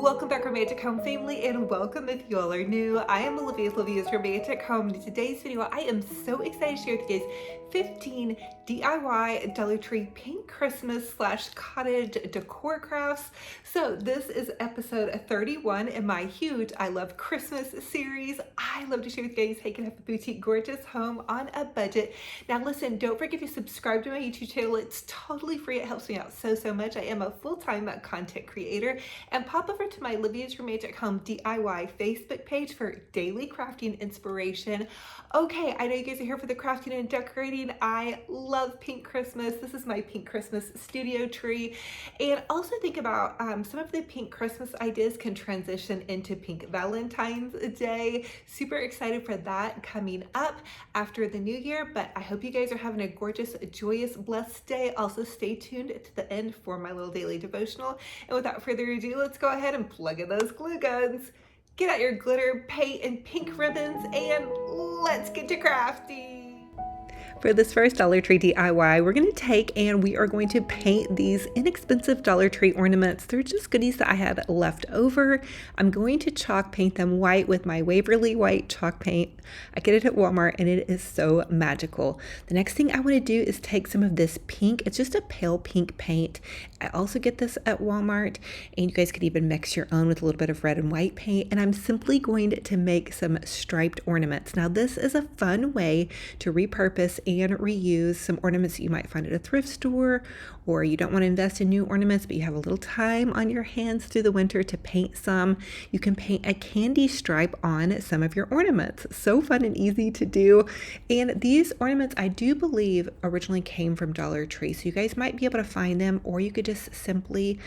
Welcome back, Romantic Home family, and welcome if y'all are new. I am Olivia, Olivia's Romantic Home. In today's video, I am so excited to share with you guys 15 DIY Dollar Tree pink Christmas / cottage decor crafts. So this is episode 31 in my huge I Love Christmas series. I love to share with you guys how you can have a boutique gorgeous home on a budget. Now listen, don't forget to subscribe to my YouTube channel. It's totally free. It helps me out so much. I am a full-time content creator. And pop over to my Olivia's Romantic Home DIY Facebook page for daily crafting inspiration. Okay, I know you guys are here for the crafting and decorating. I love pink Christmas. This is my pink Christmas studio tree. And also think about some of the pink Christmas ideas can transition into pink Valentine's Day. Super excited for that coming up after the new year, but I hope you guys are having a gorgeous, joyous, blessed day. Also stay tuned to the end for my little daily devotional. And without further ado, let's go ahead and plug in those glue guns. Get out your glitter, paint, and pink ribbons, and let's get to crafting. For this first Dollar Tree DIY, we're going to take and we are going to paint these inexpensive Dollar Tree ornaments. They're just goodies that I had left over. I'm going to chalk paint them white with my Waverly white chalk paint. I get it at Walmart and it is so magical. The next thing I want to do is take some of this pink. It's just a pale pink paint. I also get this at Walmart, and you guys could even mix your own with a little bit of red and white paint. And I'm simply going to make some striped ornaments. Now this is a fun way to repurpose and reuse some ornaments that you might find at a thrift store, or you don't want to invest in new ornaments but you have a little time on your hands through the winter to paint some. You can paint a candy stripe on some of your ornaments. So fun and easy to do. And these ornaments, I do believe, originally came from Dollar Tree, so you guys might be able to find them, or you could just simply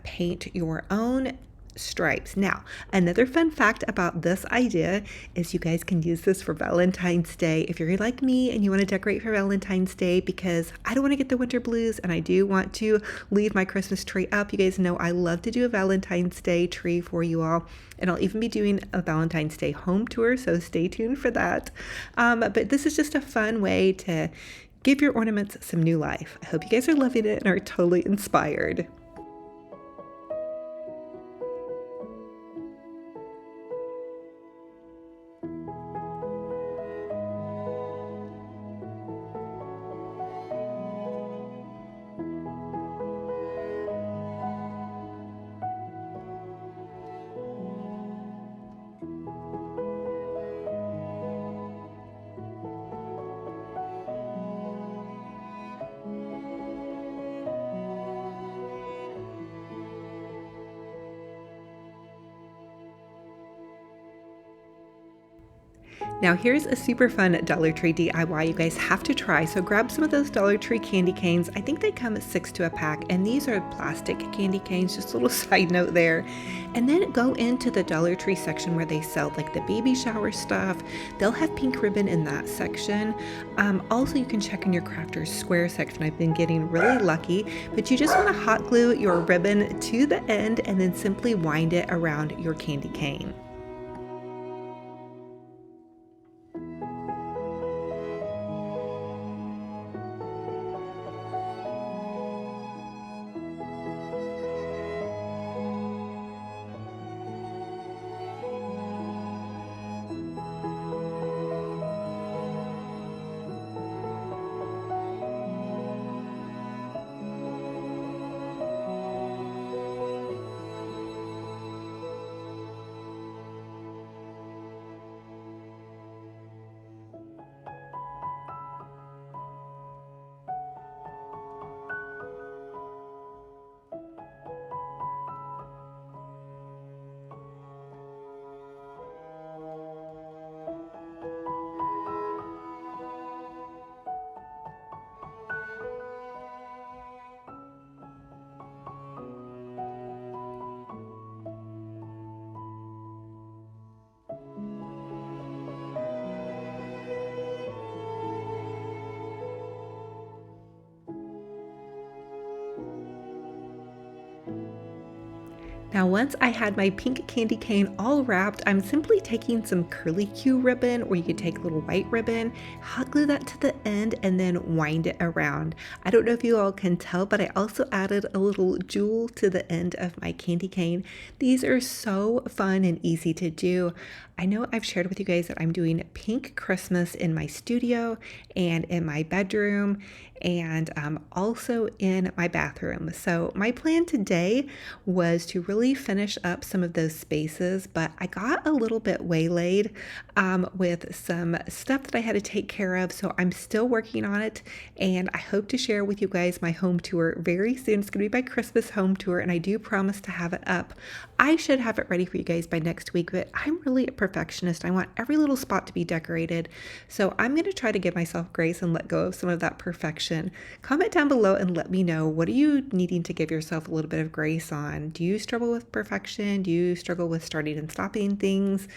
paint your own stripes. Now, another fun fact about this idea is you guys can use this for Valentine's Day if you're like me and you want to decorate for Valentine's Day, because I don't want to get the winter blues and I do want to leave my Christmas tree up. You guys know I love to do a Valentine's Day tree for you all, and I'll even be doing a Valentine's Day home tour, so stay tuned for that. But this is just a fun way to give your ornaments some new life. I hope you guys are loving it and are totally inspired. Now here's a super fun Dollar Tree DIY you guys have to try. So grab some of those Dollar Tree candy canes. I think they come at 6 to a pack, and these are plastic candy canes, just a little side note there. And then go into the Dollar Tree section where they sell like the baby shower stuff. They'll have pink ribbon in that section. Also, you can check in your Crafters Square section. I've been getting really lucky, but you just want to hot glue your ribbon to the end and then simply wind it around your candy cane. Now, once I had my pink candy cane all wrapped, I'm simply taking some curly Q ribbon, or you could take a little white ribbon, hot glue that to the end, and then wind it around. I don't know if you all can tell, but I also added a little jewel to the end of my candy cane. These are so fun and easy to do. I know I've shared with you guys that I'm doing pink Christmas in my studio and in my bedroom, and also in my bathroom. So my plan today was to really finish up some of those spaces, but I got a little bit waylaid with some stuff that I had to take care of. So I'm still working on it, and I hope to share with you guys my home tour very soon. It's going to be my Christmas home tour, and I do promise to have it up. I should have it ready for you guys by next week, but I'm really a perfectionist. I want every little spot to be decorated. So I'm going to try to give myself grace and let go of some of that perfection. Comment down below and let me know, what are you needing to give yourself a little bit of grace on? Do you struggle with perfection? Do you struggle with starting and stopping things?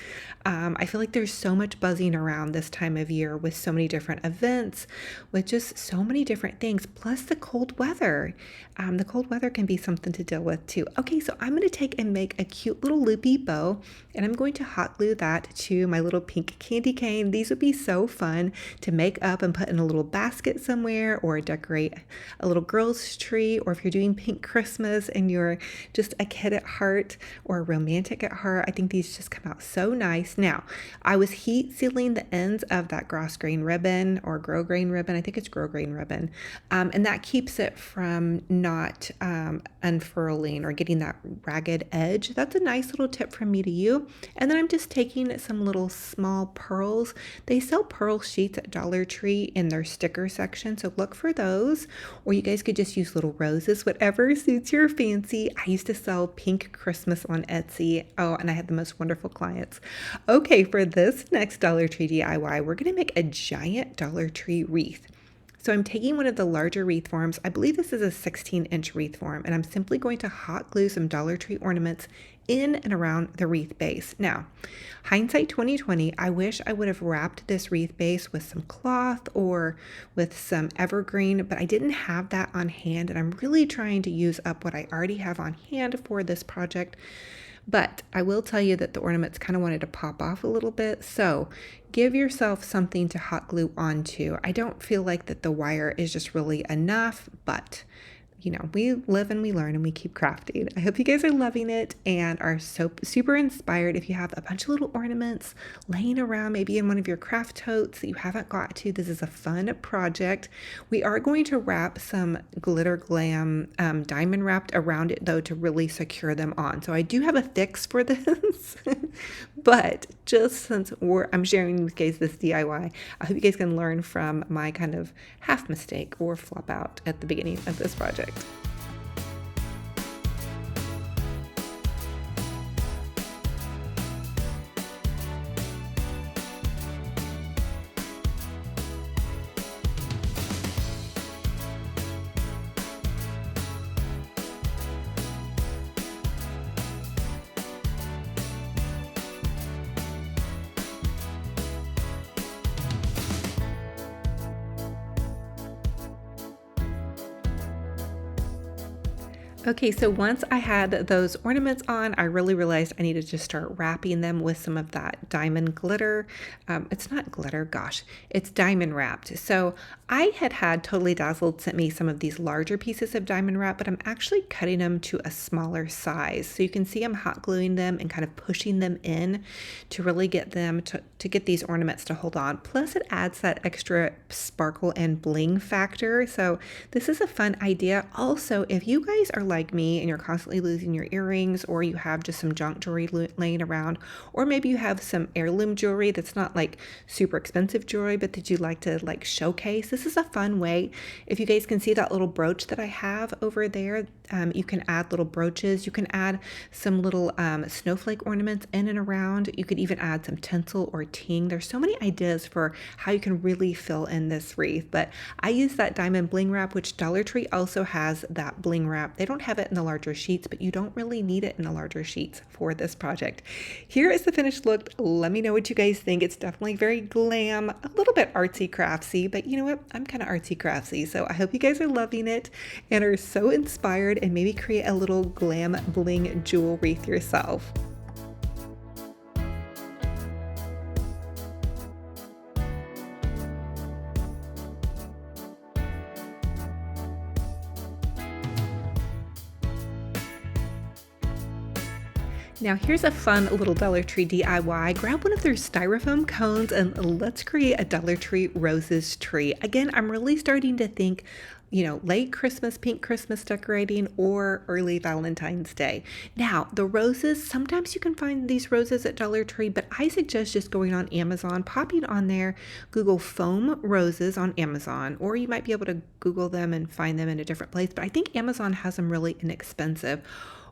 I feel like there's so much buzzing around this time of year with so many different events, with just so many different things, plus the cold weather. The cold weather can be something to deal with too. Okay, so I'm going to take and make a cute little loopy bow, and I'm going to hot glue that to my little pink candy cane. These would be so fun to make up and put in a little basket somewhere, or decorate a little girl's tree, or if you're doing pink Christmas and you're just a kid at heart or a romantic at heart, I think these just come out so nice. Now, I was heat sealing the ends of that grosgrain ribbon, or grosgrain ribbon. I think it's grosgrain ribbon, and that keeps it from not unfurling or getting that ragged edge. That's a nice little tip from me to you. And then I'm just taking some little small pearls. They sell pearl sheets at Dollar Tree in their sticker section, so look for those. Or you guys could just use little roses, whatever suits your fancy. I used to sell pink Christmas on Etsy. Oh, and I had the most wonderful clients. Okay, for this next Dollar Tree DIY, we're going to make a giant Dollar Tree wreath. So I'm taking one of the larger wreath forms. I believe this is a 16-inch wreath form, and I'm simply going to hot glue some Dollar Tree ornaments in and around the wreath base. Now, hindsight 2020, I wish I would have wrapped this wreath base with some cloth or with some evergreen, but I didn't have that on hand, and I'm really trying to use up what I already have on hand for this project. But I will tell you that the ornaments kind of wanted to pop off a little bit, so give yourself something to hot glue onto. I don't feel like that the wire is just really enough, but you know, we live and we learn and we keep crafting. I hope you guys are loving it and are so super inspired. If you have a bunch of little ornaments laying around, maybe in one of your craft totes that you haven't got to, this is a fun project. We are going to wrap some glitter glam diamond wrapped around it though, to really secure them on. So I do have a fix for this, but just since I'm sharing with you guys this DIY, I hope you guys can learn from my kind of half mistake or flop out at the beginning of this project. Okay, so once I had those ornaments on, I really realized I needed to start wrapping them with some of that diamond glitter. It's not glitter, gosh, it's diamond wrapped. So I had Totally Dazzled sent me some of these larger pieces of diamond wrap, but I'm actually cutting them to a smaller size. So you can see I'm hot gluing them and kind of pushing them in to really get them to get these ornaments to hold on. Plus it adds that extra sparkle and bling factor. So this is a fun idea. Also, if you guys are like me and you're constantly losing your earrings, or you have just some junk jewelry laying around, or maybe you have some heirloom jewelry that's not like super expensive jewelry, but that you like to like showcase, this is a fun way. If you guys can see that little brooch that I have over there, you can add little brooches. You can add some little snowflake ornaments in and around. You could even add some tinsel or ting. There's so many ideas for how you can really fill in this wreath, but I use that diamond bling wrap, which Dollar Tree also has that bling wrap. They don't have it in the larger sheets, but you don't really need it in the larger sheets for this project. Here is the finished look. Let me know what you guys think. It's definitely very glam, a little bit artsy craftsy, but you know what? I'm kind of artsy craftsy, so I hope you guys are loving it and are so inspired, and maybe create a little glam bling jewel wreath yourself. Now here's a fun little Dollar Tree DIY. Grab one of their styrofoam cones and let's create a Dollar Tree roses tree. Again, I'm really starting to think, late Christmas, pink Christmas decorating, or early Valentine's Day. Now, the roses, sometimes you can find these roses at Dollar Tree, but I suggest just going on Amazon, popping on there, Google foam roses on Amazon, or you might be able to Google them and find them in a different place, but I think Amazon has them really inexpensive.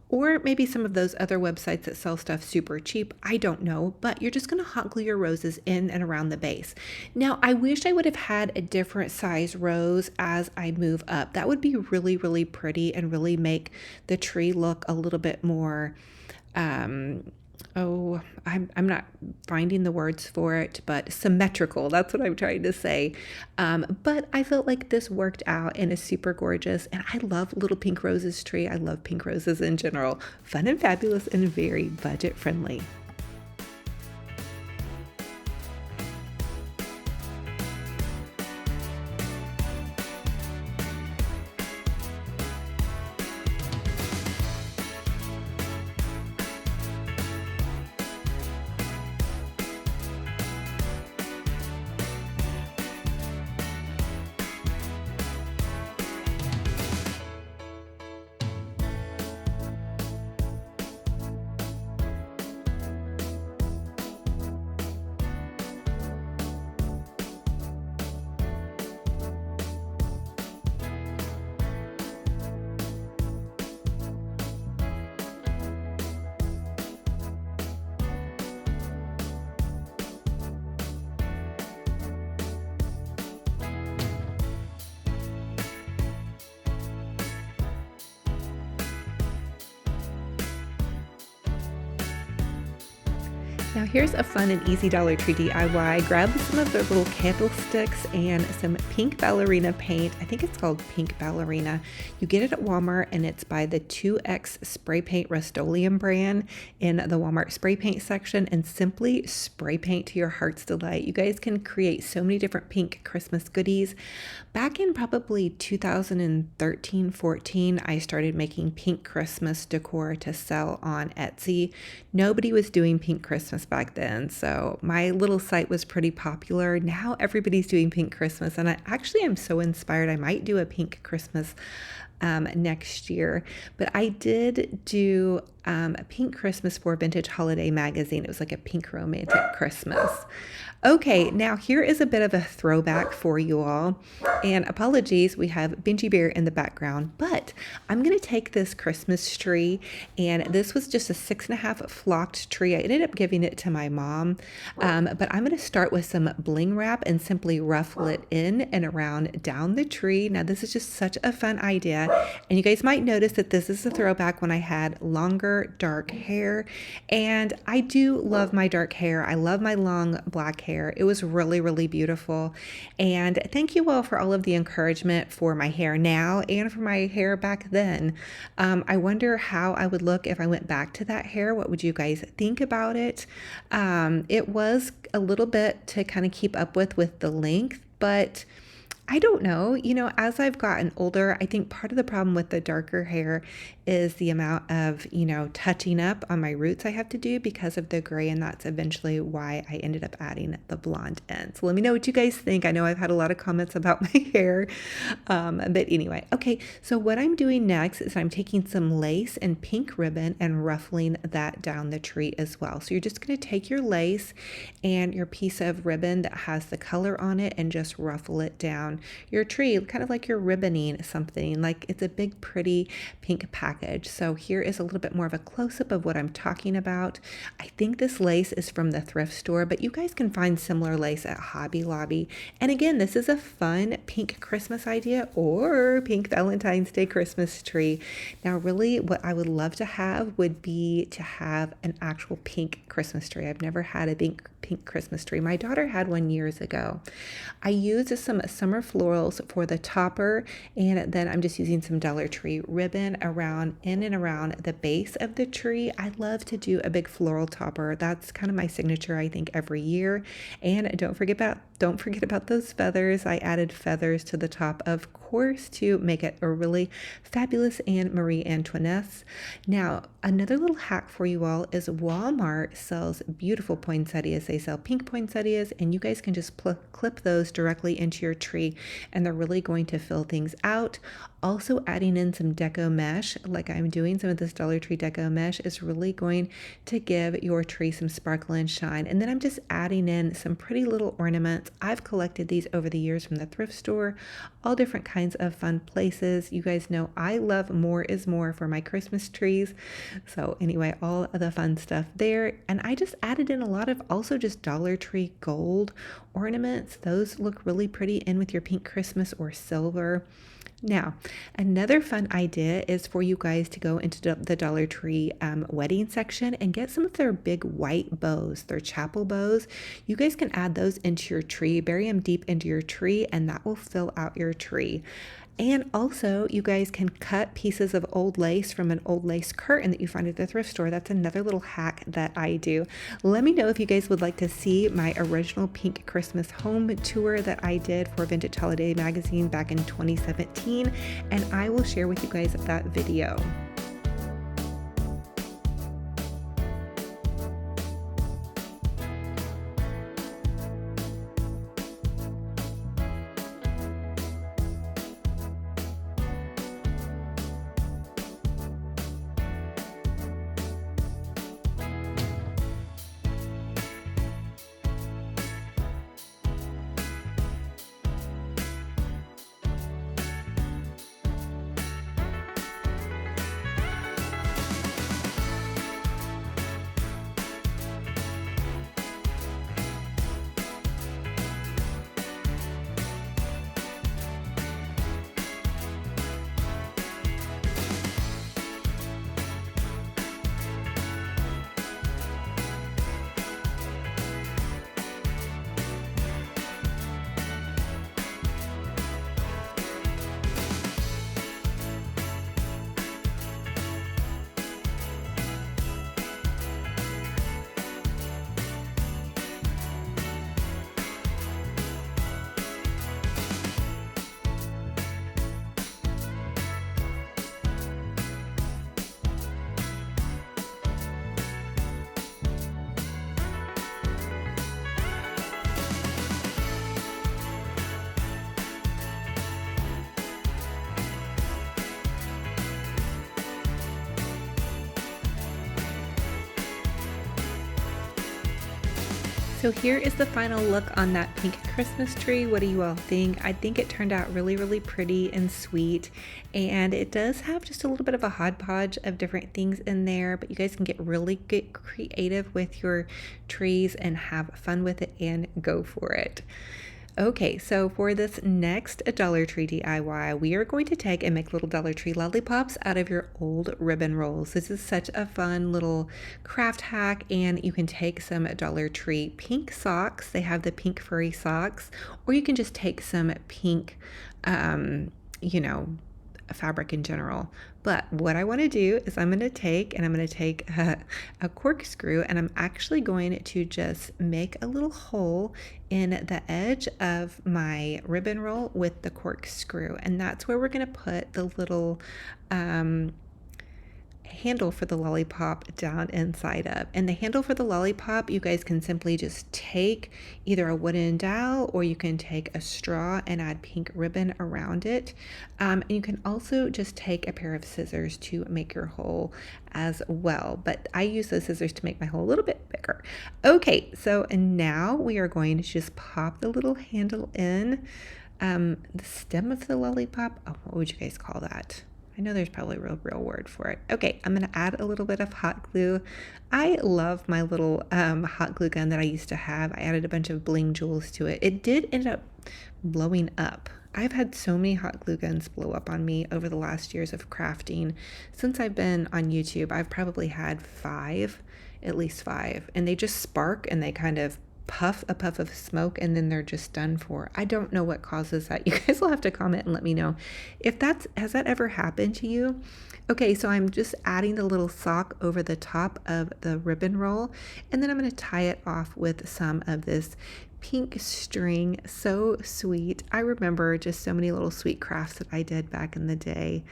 Or maybe some of those other websites that sell stuff super cheap. I don't know, but you're just gonna hot glue your roses in and around the base. Now, I wish I would have had a different size rose as I move up. That would be really, really pretty and really make the tree look a little bit more, I'm not finding the words for it, but symmetrical. That's what I'm trying to say. But I felt like this worked out and is super gorgeous. And I love little pink roses tree. I love pink roses in general. Fun and fabulous and very budget friendly. Now here's a fun and easy Dollar Tree DIY. Grab some of their little candlesticks and some pink ballerina paint. I think it's called Pink Ballerina. You get it at Walmart and it's by the 2X Spray Paint Rust-Oleum brand in the Walmart spray paint section, and simply spray paint to your heart's delight. You guys can create so many different pink Christmas goodies. Back in probably 2013-14, I started making pink Christmas decor to sell on Etsy. Nobody was doing pink Christmas back then, so my little site was pretty popular. Now everybody's doing pink Christmas, and I actually am so inspired. I might do a pink Christmas next year, but I did do a pink Christmas for Vintage Holiday Magazine. It was like a pink romantic Christmas. Okay, now here is a bit of a throwback for you all, and apologies, we have Benji Bear in the background, but I'm going to take this Christmas tree, and this was just a 6.5 flocked tree. I ended up giving it to my mom, but I'm going to start with some bling wrap and simply ruffle it in and around down the tree. Now this is just such a fun idea, and you guys might notice that this is a throwback when I had longer dark hair, and I do love my dark hair. I love my long black hair. It was really, really beautiful. And thank you all for all of the encouragement for my hair now and for my hair back then. I wonder how I would look if I went back to that hair. What would you guys think about it? It was a little bit to kind of keep up with the length, but I don't know, as I've gotten older, I think part of the problem with the darker hair is the amount of, touching up on my roots I have to do because of the gray, and that's eventually why I ended up adding the blonde end. So let me know what you guys think. I know I've had a lot of comments about my hair, but anyway. Okay, so what I'm doing next is I'm taking some lace and pink ribbon and ruffling that down the tree as well. So you're just going to take your lace and your piece of ribbon that has the color on it and just ruffle it down your tree, kind of like you're ribboning something, like it's a big, pretty pink package. So here is a little bit more of a close-up of what I'm talking about. I think this lace is from the thrift store, but you guys can find similar lace at Hobby Lobby. And again, this is a fun pink Christmas idea or pink Valentine's Day Christmas tree. Now, really what I would love to have would be to have an actual pink Christmas tree. I've never had a pink Christmas tree. My daughter had one years ago. I used some summer florals for the topper, and then I'm just using some Dollar Tree ribbon around in and around the base of the tree. I love to do a big floral topper. That's kind of my signature, I think, every year. And don't forget about those feathers. I added feathers to the top, of course, to make it a really fabulous and Marie Antoinette. Now, another little hack for you all is Walmart sells beautiful poinsettias. They sell pink poinsettias, and you guys can just clip those directly into your tree, and they're really going to fill things out. Also, adding in some deco mesh, like I'm doing, some of this Dollar Tree deco mesh is really going to give your tree some sparkle and shine. And then I'm just adding in some pretty little ornaments. I've collected these over the years from the thrift store, all different kinds of fun places. You guys know I love more is more for my Christmas trees. So anyway, all of the fun stuff there. And I just added in a lot of also just Dollar Tree gold ornaments. Those look really pretty in with your pink Christmas or silver. Now, another fun idea is for you guys to go into the Dollar Tree wedding section and get some of their big white bows, their chapel bows. You guys can add those into your tree, bury them deep into your tree, and that will fill out your tree. And also, you guys can cut pieces of old lace from an old lace curtain that you find at the thrift store. That's another little hack that I do. Let me know if you guys would like to see my original pink Christmas home tour that I did for Vintage Holiday magazine back in 2017, and I will share with you guys that video. So here is the final look on that pink Christmas tree. What do you all think? I think it turned out really, really pretty and sweet. And it does have just a little bit of a hodgepodge of different things in there, but you guys can get creative with your trees and have fun with it and go for it. Okay, so for this next Dollar Tree DIY, we are going to take and make little Dollar Tree lollipops out of your old ribbon rolls. This is such a fun little craft hack, and you can take some Dollar Tree pink socks. They have the pink furry socks, or you can just take some pink, fabric in general. But what I want to do is I'm going to take a corkscrew, and I'm actually going to just make a little hole in the edge of my ribbon roll with the corkscrew, and that's where we're going to put the little handle for the lollipop down inside of. And the handle for the lollipop, you guys can simply just take either a wooden dowel, or you can take a straw and add pink ribbon around it. And you can also just take a pair of scissors to make your hole as well. But I use those scissors to make my hole a little bit bigger. Okay, so and now we are going to just pop the little handle in the stem of the lollipop. Oh, what would you guys call that? I know there's probably a real word for it. Okay, I'm going to add a little bit of hot glue. I love my little hot glue gun that I used to have. I added a bunch of bling jewels to it. It did end up blowing up. I've had so many hot glue guns blow up on me over the last years of crafting. Since I've been on YouTube, I've probably had at least five, and they just spark and they kind of puff of smoke and then they're just done for. I don't know what causes that. You guys will have to comment and let me know if has that ever happened to you. Okay, so I'm just adding the little sock over the top of the ribbon roll, and then I'm going to tie it off with some of this pink string. So sweet. I remember just so many little sweet crafts that I did back in the day.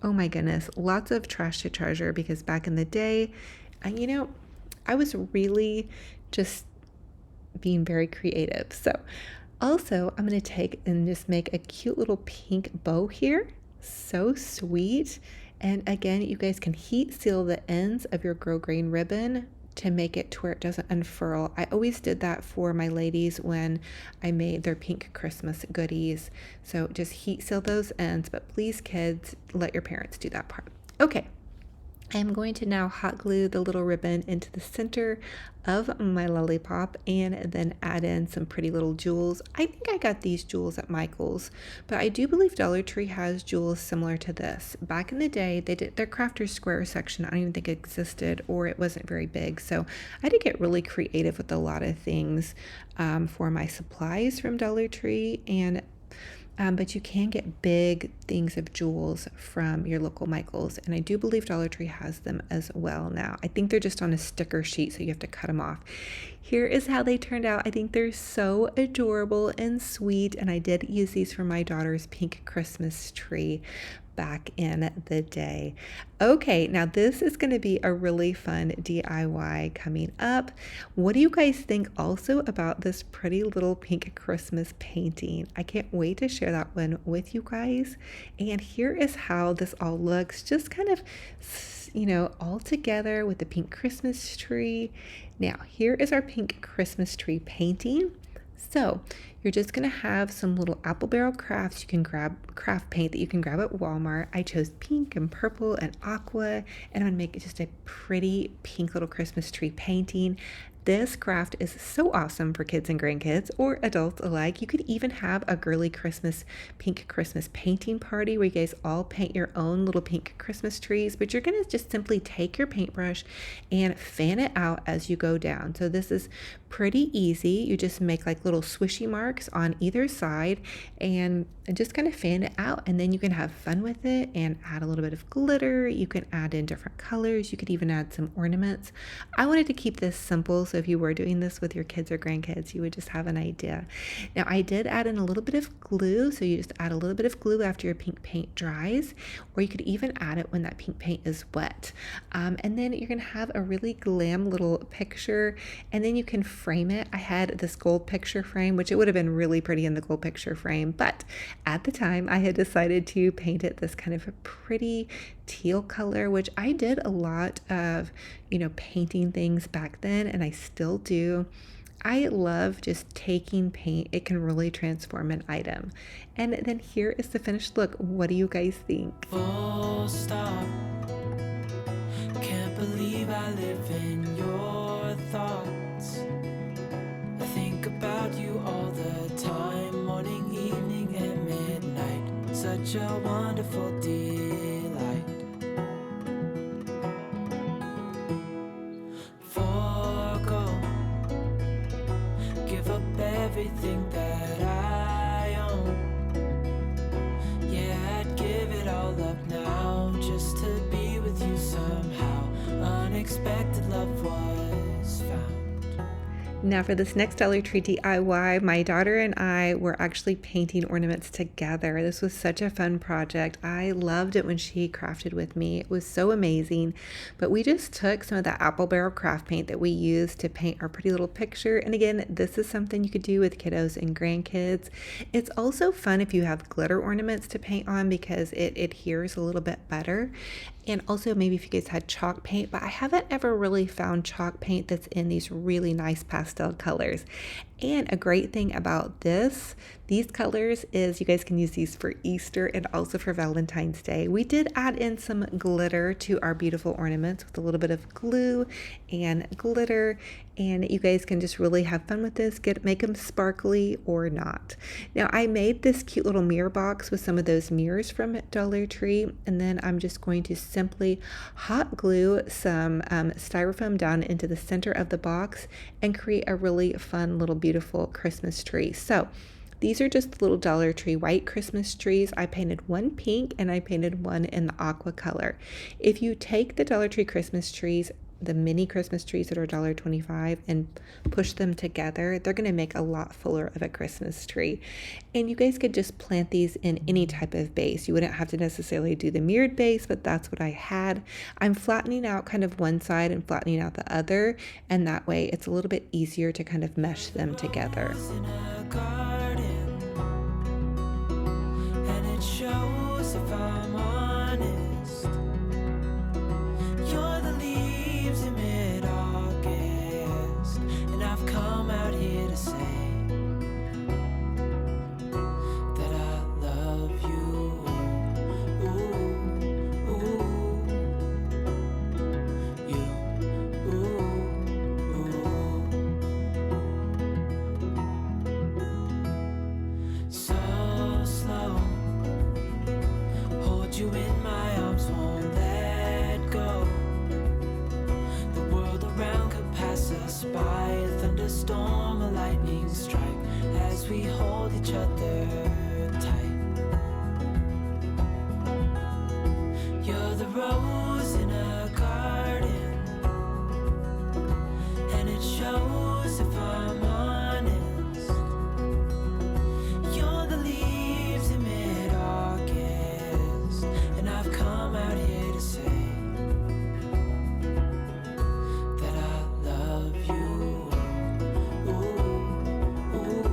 Oh my goodness, lots of trash to treasure, because back in the day, I was really just being very creative. So also I'm going to take and just make a cute little pink bow here. So sweet. And again, you guys can heat seal the ends of your grosgrain ribbon to make it to where it doesn't unfurl. I always did that for my ladies when I made their pink Christmas goodies. So just heat seal those ends, but please kids, let your parents do that part. Okay. I'm going to now hot glue the little ribbon into the center of my lollipop and then add in some pretty little jewels. I think I got these jewels at Michael's, but I do believe Dollar Tree has jewels similar to this. Back in the day, they did their Crafters Square section. I don't even think it existed, or it wasn't very big. So I did get really creative with a lot of things for my supplies from Dollar Tree, and but you can get big things of jewels from your local Michael's, and I do believe Dollar Tree has them as well now. I think they're just on a sticker sheet, so you have to cut them off. Here is how they turned out. I think they're so adorable and sweet, and I did use these for my daughter's pink Christmas tree back in the day. Okay, now this is going to be a really fun DIY coming up. What do you guys think also about this pretty little pink Christmas painting? I can't wait to share that one with you guys. And here is how this all looks, just kind of, all together with the pink Christmas tree. Now, here is our pink Christmas tree painting. So you're just going to have some little apple barrel crafts. You can grab craft paint that you can grab at Walmart. I chose pink and purple and aqua, and I'm going to make it just a pretty pink little Christmas tree painting. This craft is so awesome for kids and grandkids or adults alike. You could even have a girly pink Christmas painting party where you guys all paint your own little pink Christmas trees, but you're going to just simply take your paintbrush and fan it out as you go down. So this is pretty easy. You just make like little swishy marks on either side and just kind of fan it out, and then you can have fun with it and add a little bit of glitter. You can add in different colors. You could even add some ornaments. I wanted to keep this simple, so if you were doing this with your kids or grandkids, you would just have an idea. Now I did add in a little bit of glue, so you just add a little bit of glue after your pink paint dries, or you could even add it when that pink paint is wet. And then you're gonna have a really glam little picture, and then you can frame it. I had this gold picture frame, which it would have been really pretty in the gold picture frame, but at the time I had decided to paint it this kind of a pretty teal color, which I did a lot of, painting things back then, and I still do. I love just taking paint. It can really transform an item. And then here is the finished look. What do you guys think? Full stop. Can't believe I live in your thoughts. I think about you all the time, morning, evening, and midnight. Such a wonderful delight. Forgo, give up everything that I own. Yeah, I'd give it all up now just to be with you somehow. Unexpected love was found. Now for this next Dollar Tree DIY, my daughter and I were actually painting ornaments together. This was such a fun project. I loved it when she crafted with me. It was so amazing. But we just took some of that apple barrel craft paint that we used to paint our pretty little picture. And again, this is something you could do with kiddos and grandkids. It's also fun if you have glitter ornaments to paint on because it adheres a little bit better. And also maybe if you guys had chalk paint, but I haven't ever really found chalk paint that's in these really nice pastel colors. And a great thing about these colors is you guys can use these for Easter and also for Valentine's Day. We did add in some glitter to our beautiful ornaments with a little bit of glue and glitter, and you guys can just really have fun with this, make them sparkly or not. Now I made this cute little mirror box with some of those mirrors from Dollar Tree, and then I'm just going to simply hot glue some styrofoam down into the center of the box and create a really fun little beautiful Christmas tree. So these are just little Dollar Tree white Christmas trees. I painted one pink and I painted one in the aqua color. If you take the Dollar Tree Christmas trees, the mini Christmas trees that are $1.25, and push them together, they're going to make a lot fuller of a Christmas tree. And you guys could just plant these in any type of base. You wouldn't have to necessarily do the mirrored base, but that's what I had. I'm flattening out kind of one side and flattening out the other, and that way it's a little bit easier to kind of mesh them together. Shows if I'm honest, you're the leaves in mid-August, and I've come out here to say that I love you. Ooh, ooh, you, ooh, ooh. So slow, you in my arms, won't let go. The world around could pass us by, a thunderstorm, a lightning strike, as we hold each other tight. You're the rose in a garden, and it shows if I'm honest. You're the leaves in mid-August, and I've come out here to say that I love you. Ooh, ooh,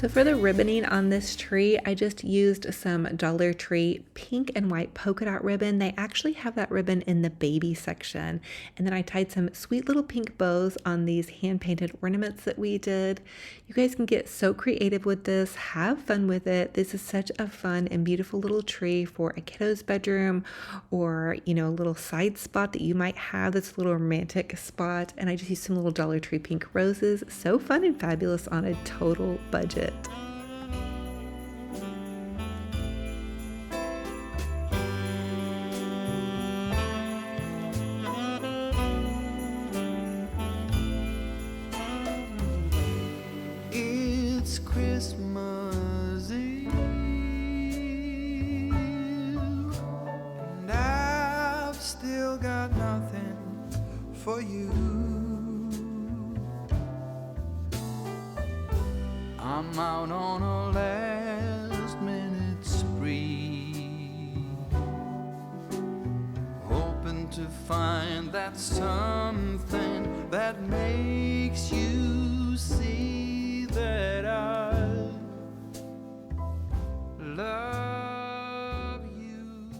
So for the ribboning on this tree, I just used some Dollar Tree pink and white polka dot ribbon. They actually have that ribbon in the baby section. And then I tied some sweet little pink bows on these hand-painted ornaments that we did. You guys can get so creative with this. Have fun with it. This is such a fun and beautiful little tree for a kiddo's bedroom, or, you know, a little side spot that you might have that's a little romantic spot. And I just used some little Dollar Tree pink roses. So fun and fabulous on a total budget. It's Christmas Eve, and I've still got nothing for you. I'm out on a last minute spree, hoping to find that something that makes you see that I love you.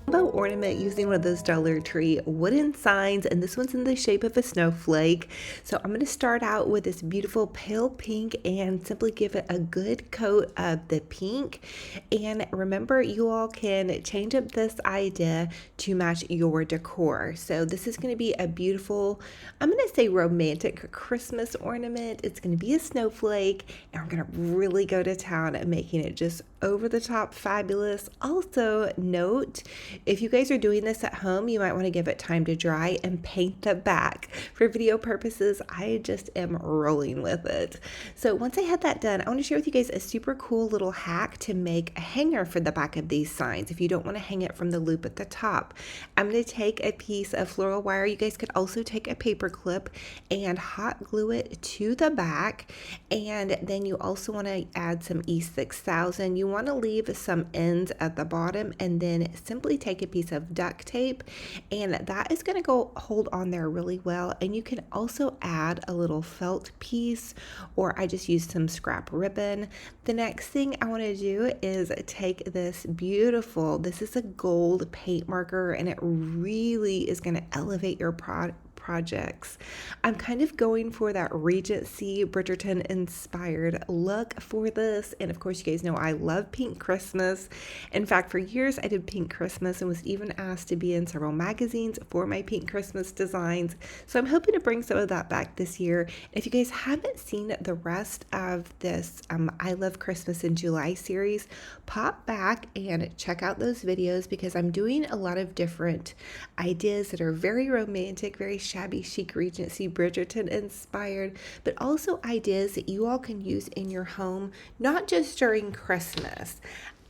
Rainbow ornament using one of those Dollar Tree wooden signs, and this one's in the shape of a snowflake. So I'm going to start out with this beautiful pale pink and simply give it a good coat of the pink. And remember, you all can change up this idea to match your decor. So this is going to be a beautiful, I'm going to say romantic Christmas ornament. It's going to be a snowflake, and we're going to really go to town at making it just over the top fabulous. Also note, if you guys are doing this at home, you might want to give it time to dry and paint the back. For video purposes, I just am rolling with it. So once I had that done, I want to share with you guys a super cool little hack to make a hanger for the back of these signs if you don't want to hang it from the loop at the top. I'm going to take a piece of floral wire. You guys could also take a paper clip and hot glue it to the back. And then you also want to add some E6000. You want to leave some ends at the bottom, and then simply take a piece of duct tape, and that is going to go hold on there really well. And you can also add a little felt piece, or I just used some scrap ribbon. The next thing I want to do is take this beautiful, this is a gold paint marker, and it really is going to elevate your projects. I'm kind of going for that Regency Bridgerton inspired look for this, and of course you guys know I love pink Christmas. In fact, for years I did pink Christmas and was even asked to be in several magazines for my pink Christmas designs, so I'm hoping to bring some of that back this year. If you guys haven't seen the rest of this I Love Christmas in July series, pop back and check out those videos, because I'm doing a lot of different ideas that are very romantic, very shabby chic Regency Bridgerton inspired, but also ideas that you all can use in your home, not just during Christmas.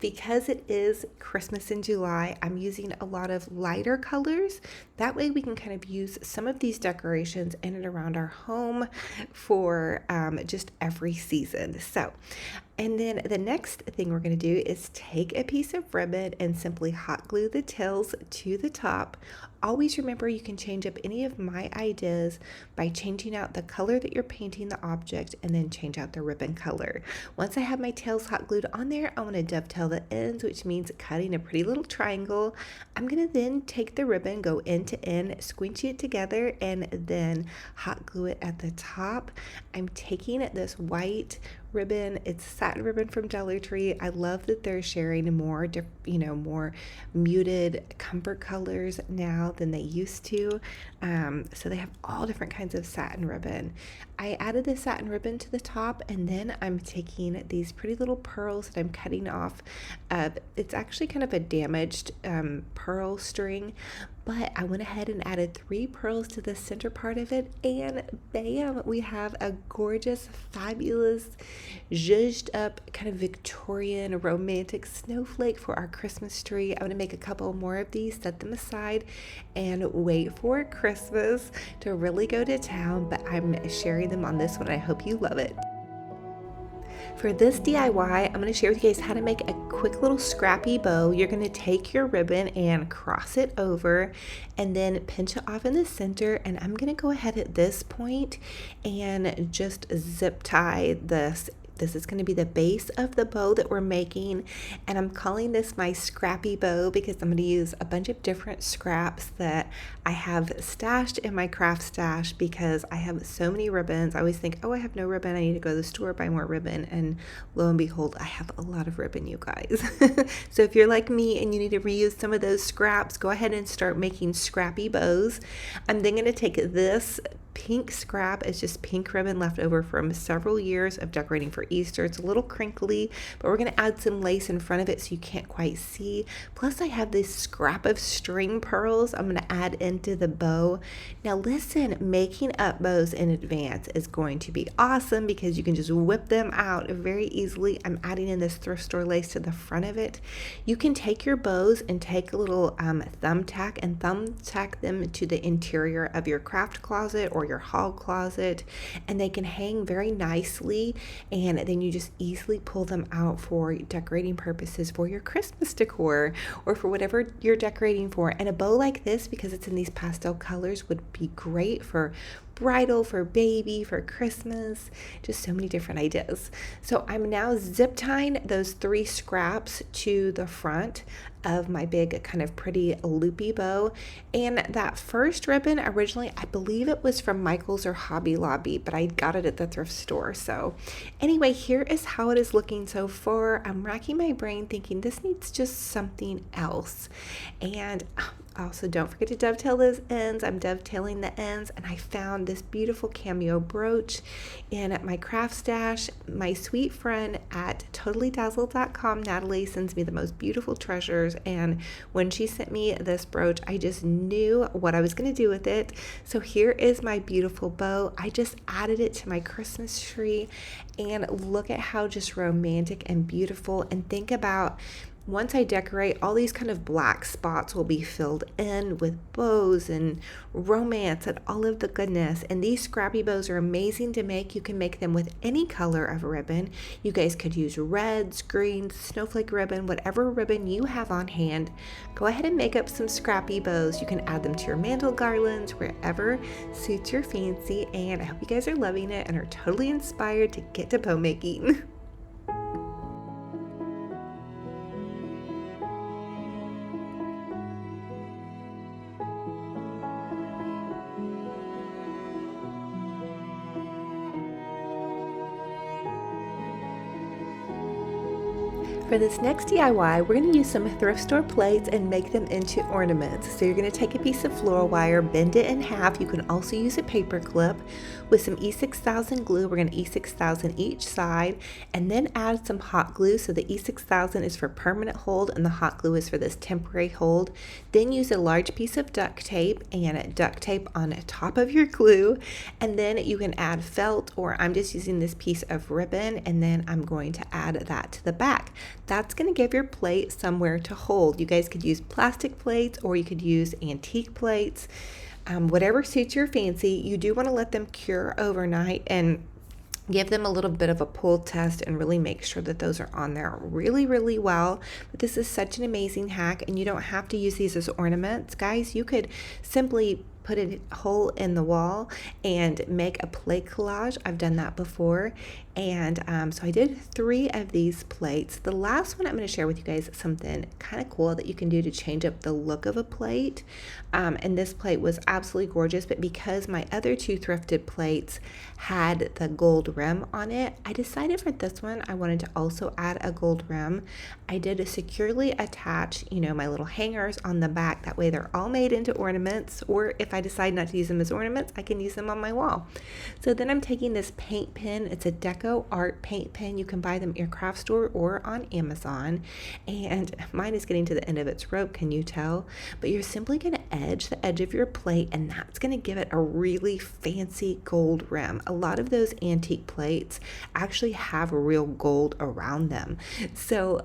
Because it is Christmas in July, I'm using a lot of lighter colors. That way we can kind of use some of these decorations in and around our home for just every season. So, and then the next thing we're going to do is take a piece of ribbon and simply hot glue the tails to the top. Always remember, you can change up any of my ideas by changing out the color that you're painting the object, and then change out the ribbon color. Once I have my tails hot glued on there, I want to dovetail the ends, which means cutting a pretty little triangle. I'm going to then take the ribbon, go end to end, squinchy it together, and then hot glue it at the top. I'm taking this white ribbon, it's satin ribbon from Dollar Tree. I love that they're sharing more more muted comfort colors now than they used to. So they have all different kinds of satin ribbon. I added the satin ribbon to the top, and then I'm taking these pretty little pearls that I'm cutting off. It's actually kind of a damaged pearl string, but I went ahead and added 3 pearls to the center part of it, and bam, we have a gorgeous, fabulous, zhuzhed up kind of Victorian romantic snowflake for our Christmas tree. I'm going to make a couple more of these, set them aside, and wait for Christmas to really go to town, but I'm sharing them on this one. I hope you love it. For this DIY, I'm going to share with you guys how to make a quick little scrappy bow. You're going to take your ribbon and cross it over, and then pinch it off in the center, and I'm going to go ahead at this point and just zip tie this This is going to be the base of the bow that we're making, and I'm calling this my Scrappy bow because I'm going to use a bunch of different scraps that I have stashed in my craft stash because I have so many ribbons. I always think, oh, I have no ribbon. I need to go to the store, buy more ribbon, and lo and behold, I have a lot of ribbon, you guys. So if you're like me and you need to reuse some of those scraps, go ahead and start making scrappy bows. I'm then going to take this pink scrap. It's just pink ribbon left over from several years of decorating for Easter. It's a little crinkly, but we're going to add some lace in front of it so you can't quite see. Plus I have this scrap of string pearls I'm going to add into the bow. Now listen, making up bows in advance is going to be awesome because you can just whip them out very easily. I'm adding in this thrift store lace to the front of it. You can take your bows and take a little thumbtack and thumbtack them to the interior of your craft closet or your hall closet, and they can hang very nicely, and then you just easily pull them out for decorating purposes for your Christmas decor or for whatever you're decorating for. And a bow like this, because it's in these pastel colors, would be great for bridal, for baby, for Christmas, just so many different ideas. So I'm now zip tying those 3 scraps to the front of my big kind of pretty loopy bow. And that first ribbon, originally I believe it was from Michael's or Hobby Lobby, but I got it at the thrift store. So anyway, here is how it is looking so far. I'm racking my brain thinking this needs just something else. And also, don't forget to dovetail those ends. I'm dovetailing the ends, and I found this beautiful cameo brooch in my craft stash. My sweet friend at totallydazzled.com, Natalie, sends me the most beautiful treasures, and when she sent me this brooch, I just knew what I was going to do with it. So here is my beautiful bow. I just added it to my Christmas tree, and look at how just romantic and beautiful. And think about, once I decorate, all these kind of black spots will be filled in with bows and romance and all of the goodness. And these scrappy bows are amazing to make. You can make them with any color of ribbon. You guys could use reds, greens, snowflake ribbon, whatever ribbon you have on hand. Go ahead and make up some scrappy bows. You can add them to your mantle garlands, wherever suits your fancy. And I hope you guys are loving it and are totally inspired to get to bow making. For this next DIY, we're going to use some thrift store plates and make them into ornaments. So you're going to take a piece of floral wire, bend it in half. You can also use a paper clip. With some E6000 glue, we're going to E6000 each side, and then add some hot glue. So the E6000 is for permanent hold and the hot glue is for this temporary hold. Then use a large piece of duct tape and duct tape on top of your glue, and then you can add felt, or I'm just using this piece of ribbon, and then I'm going to add that to the back. That's going to give your plate somewhere to hold. You guys could use plastic plates or you could use antique plates, whatever suits your fancy. You do want to let them cure overnight and give them a little bit of a pull test and really make sure that those are on there really, really well. But this is such an amazing hack, and you don't have to use these as ornaments, guys. You could simply put a hole in the wall and make a plate collage. I've done that before. And so I did 3 of these plates. The last one I'm going to share with you guys something kind of cool that you can do to change up the look of a plate. And this plate was absolutely gorgeous, but because my other 2 thrifted plates had the gold rim on it, I decided for this one I wanted to also add a gold rim. I did securely attach, my little hangers on the back. That way they're all made into ornaments, or if I decide not to use them as ornaments, I can use them on my wall. So then I'm taking this paint pen. It's a Deco Art paint pen. You can buy them at your craft store or on Amazon, and mine is getting to the end of its rope, can you tell? But you're simply going to edge the edge of your plate, and that's going to give it a really fancy gold rim. A lot of those antique plates actually have real gold around them. So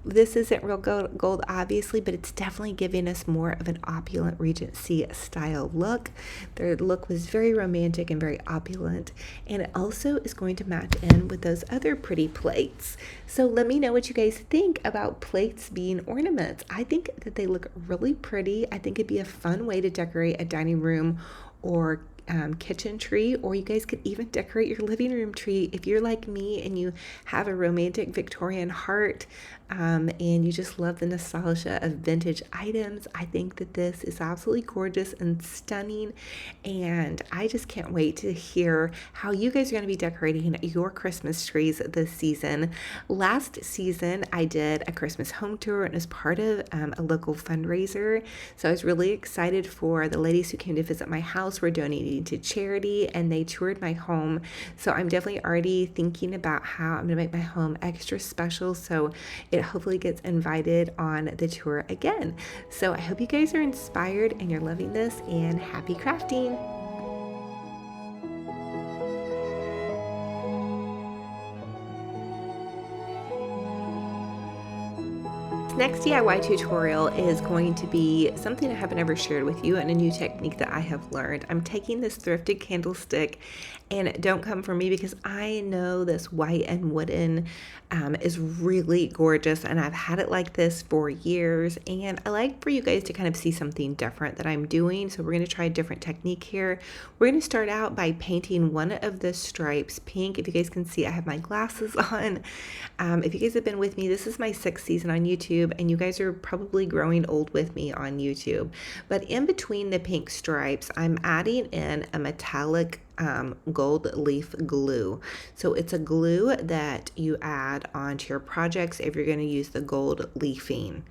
this isn't real gold, obviously, but it's definitely giving us more of an opulent Regency style look. Their look was very romantic and very opulent, and it also is going to match in with those other pretty plates. So let me know what you guys think about plates being ornaments. I think that they look really pretty. I think it'd be a fun way to decorate a dining room or kitchen tree, or you guys could even decorate your living room tree if you're like me and you have a romantic Victorian heart, and you just love the nostalgia of vintage items. I think that this is absolutely gorgeous and stunning, and I just can't wait to hear how you guys are going to be decorating your Christmas trees this season. Last season, I did a Christmas home tour, and as part of a local fundraiser, so I was really excited for the ladies who came to visit my house were donating to charity, and they toured my home. So I'm definitely already thinking about how I'm going to make my home extra special, so it hopefully gets invited on the tour again. So I hope you guys are inspired and you're loving this, and happy crafting. Next DIY tutorial is going to be something I haven't ever shared with you, and a new technique that I have learned. I'm taking this thrifted candlestick, and don't come for me because I know this white and wooden is really gorgeous, and I've had it like this for years, and I like for you guys to kind of see something different that I'm doing. So we're going to try a different technique here. We're going to start out by painting one of the stripes pink. If you guys can see, I have my glasses on. If you guys have been with me, this is my 6th season on YouTube, and you guys are probably growing old with me on YouTube. But in between the pink stripes, I'm adding in a metallic gold leaf glue. So it's a glue that you add onto your projects if you're going to use the gold leafing.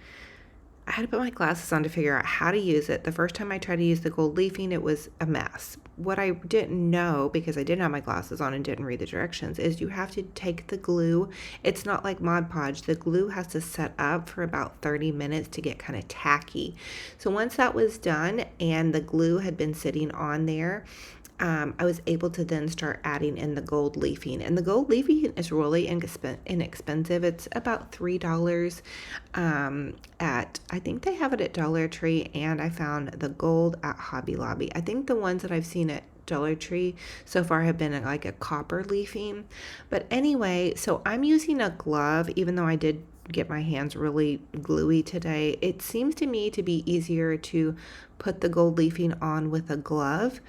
I had to put my glasses on to figure out how to use it. The first time I tried to use the gold leafing, it was a mess. What I didn't know, because I didn't have my glasses on and didn't read the directions, is you have to take the glue. It's not like Mod Podge. The glue has to set up for about 30 minutes to get kind of tacky. So once that was done and the glue had been sitting on there, I was able to then start adding in the gold leafing, and the gold leafing is really inexpensive. It's about $3 at, I think they have it at Dollar Tree, and I found the gold at Hobby Lobby. I think the ones that I've seen at Dollar Tree so far have been like a copper leafing. But anyway, so I'm using a glove, even though I did get my hands really gluey today. It seems to me to be easier to put the gold leafing on with a glove,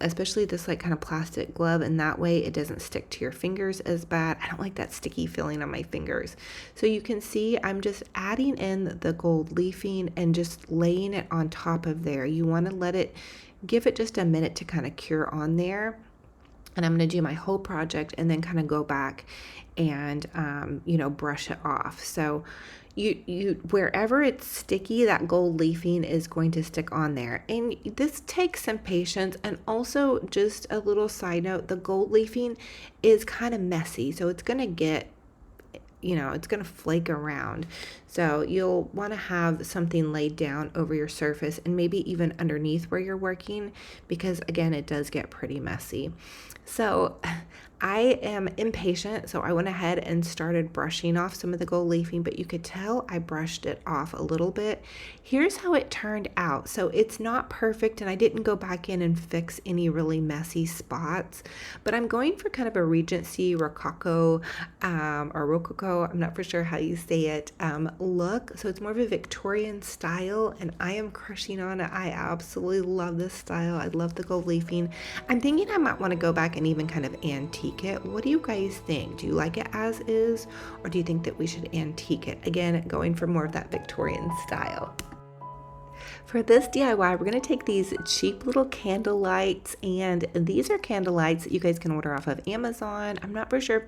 especially this like kind of plastic glove, and that way it doesn't stick to your fingers as bad. I don't like that sticky feeling on my fingers. So you can see I'm just adding in the gold leafing and just laying it on top of there. You want to let it, give it just a minute to kind of cure on there. And I'm going to do my whole project and then kind of go back and, brush it off. So you wherever it's sticky, that gold leafing is going to stick on there. And this takes some patience. And also, just a little side note, the gold leafing is kind of messy. So it's going to get, it's going to flake around. So you'll want to have something laid down over your surface, and maybe even underneath where you're working, because again, it does get pretty messy. So I am impatient, so I went ahead and started brushing off some of the gold leafing, but you could tell I brushed it off a little bit. Here's how it turned out. So it's not perfect, and I didn't go back in and fix any really messy spots, but I'm going for kind of a Regency Rococo, or Rococo, I'm not for sure how you say it, look. So it's more of a Victorian style, and I am crushing on it. I absolutely love this style. I love the gold leafing. I'm thinking I might want to go back and even kind of antique it. What do you guys think? Do you like it as is, or do you think that we should antique it? Again, going for more of that Victorian style. For this DIY, we're going to take these cheap little candle lights, and these are candle lights that you guys can order off of Amazon. I'm not for sure if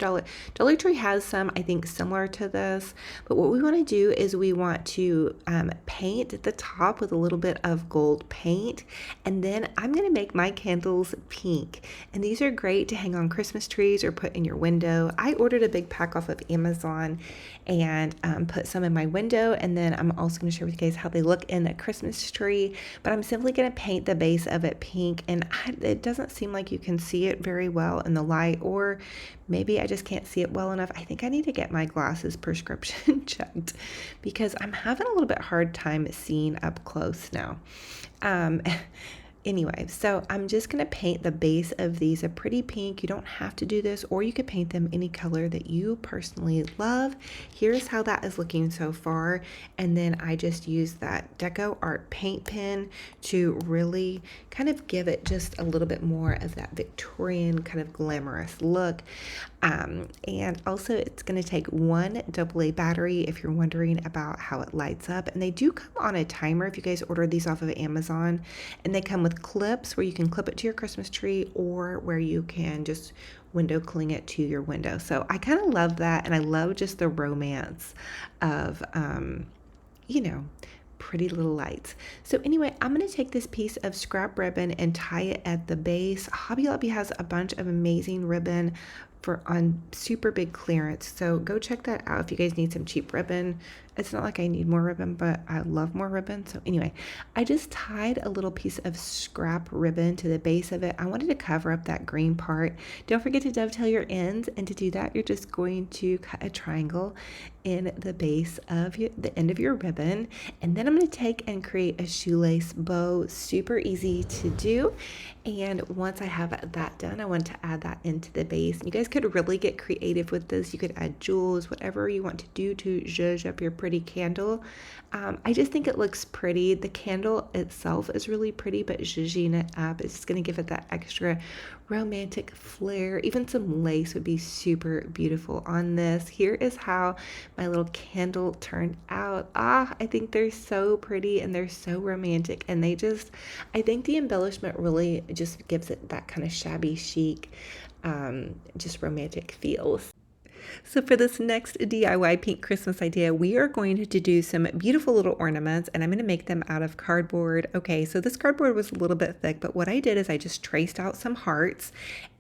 Dollar Tree has some, I think, similar to this, but what we want to do is we want to paint the top with a little bit of gold paint, and then I'm going to make my candles pink, and these are great to hang on Christmas trees or put in your window. I ordered a big pack off of Amazon and put some in my window, and then I'm also going to share with you guys how they look in a Christmas tree, but I'm simply going to paint the base of it pink, and it doesn't seem like you can see it very well in the light, or maybe I just can't see it well enough. I think I need to get my glasses prescription checked because I'm having a little bit hard time seeing up close now. Anyway, so I'm just going to paint the base of these a pretty pink. You don't have to do this, or you could paint them any color that you personally love. Here's how that is looking so far. And then I just use that Deco Art paint pen to really kind of give it just a little bit more of that Victorian kind of glamorous look. And also it's going to take one AA battery if you're wondering about how it lights up. And they do come on a timer if you guys order these off of Amazon. And they come with clips where you can clip it to your Christmas tree, or where you can just window cling it to your window. So I kind of love that. And I love just the romance of, pretty little lights. So anyway, I'm going to take this piece of scrap ribbon and tie it at the base. Hobby Lobby has a bunch of amazing ribbon on super big clearance. So go check that out if you guys need some cheap ribbon. It's not like I need more ribbon, but I love more ribbon. So anyway, I just tied a little piece of scrap ribbon to the base of it. I wanted to cover up that green part. Don't forget to dovetail your ends, and to do that, you're just going to cut a triangle in the base of the end of your ribbon. And then I'm going to take and create a shoelace bow. Super easy to do. And once I have that done, I want to add that into the base. You guys could really get creative with this. You could add jewels, whatever you want to do to zhuzh up your pretty candle. I just think it looks pretty. The candle itself is really pretty, but zhuzhing it up is just going to give it that extra romantic flair. Even some lace would be super beautiful on this. Here is how my little candle turned out. I think they're so pretty and they're so romantic, and I think the embellishment really just gives it that kind of shabby chic, just romantic feels. So for this next DIY pink Christmas idea, we are going to do some beautiful little ornaments, and I'm going to make them out of cardboard. Okay, so this cardboard was a little bit thick, but what I did is I just traced out some hearts.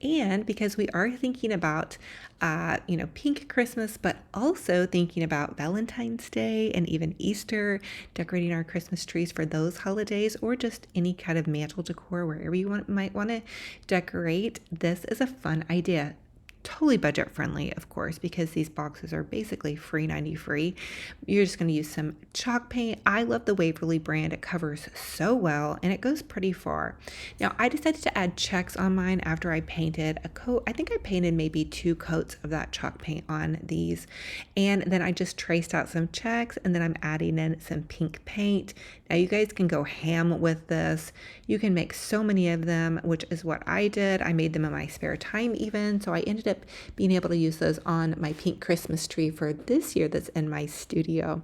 And because we are thinking about, pink Christmas, but also thinking about Valentine's Day and even Easter, decorating our Christmas trees for those holidays, or just any kind of mantle decor, wherever you might want to decorate, this is a fun idea. Totally budget friendly, of course, because these boxes are basically free. You're just going to use some chalk paint. I love the Waverly brand. It covers so well and it goes pretty far. Now, I decided to add checks on mine after I painted a coat. I think I painted maybe 2 coats of that chalk paint on these. And then I just traced out some checks, and then I'm adding in some pink paint. Now, you guys can go ham with this. You can make so many of them, which is what I did. I made them in my spare time even. So I ended up being able to use those on my pink Christmas tree for this year that's in my studio.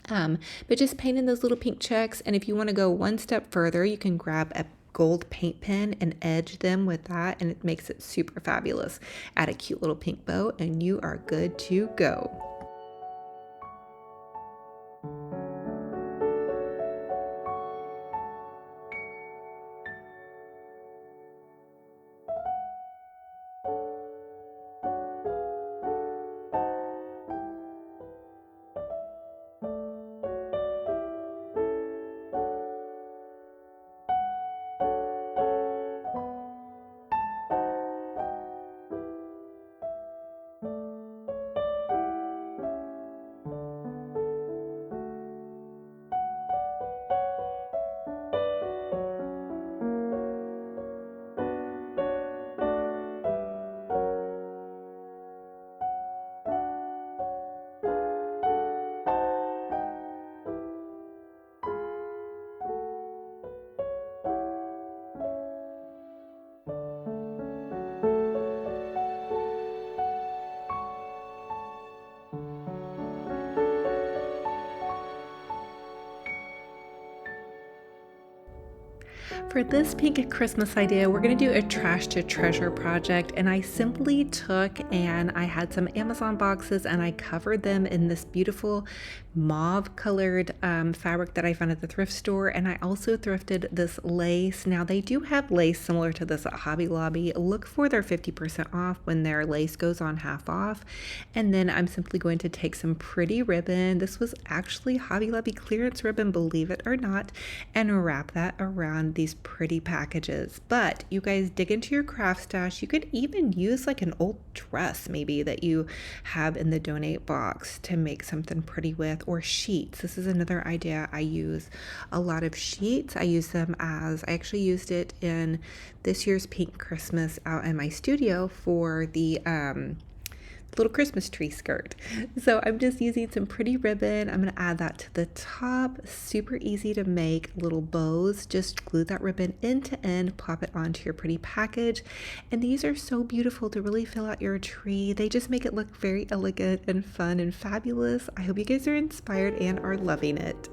But just painting those little pink checks. And if you want to go one step further, you can grab a gold paint pen and edge them with that, and it makes it super fabulous. Add a cute little pink bow and you are good to go. For this pink Christmas idea, we're going to do a trash to treasure project, and I simply took and I had some Amazon boxes and I covered them in this beautiful mauve colored fabric that I found at the thrift store, and I also thrifted this lace. Now they do have lace similar to this at Hobby Lobby. Look for their 50% off when their lace goes on half off. And then I'm simply going to take some pretty ribbon. This was actually Hobby Lobby clearance ribbon, believe it or not, and wrap that around have these pretty packages. But you guys dig into your craft stash. You could even use like an old dress maybe that you have in the donate box to make something pretty with, or sheets. This is another idea. I use a lot of sheets. I actually used it in this year's Pink Christmas out in my studio for the little Christmas tree skirt. So I'm just using some pretty ribbon. I'm going to add that to the top. Super easy to make little bows. Just glue that ribbon end to end, pop it onto your pretty package. And these are so beautiful to really fill out your tree. They just make it look very elegant and fun and fabulous. I hope you guys are inspired and are loving it.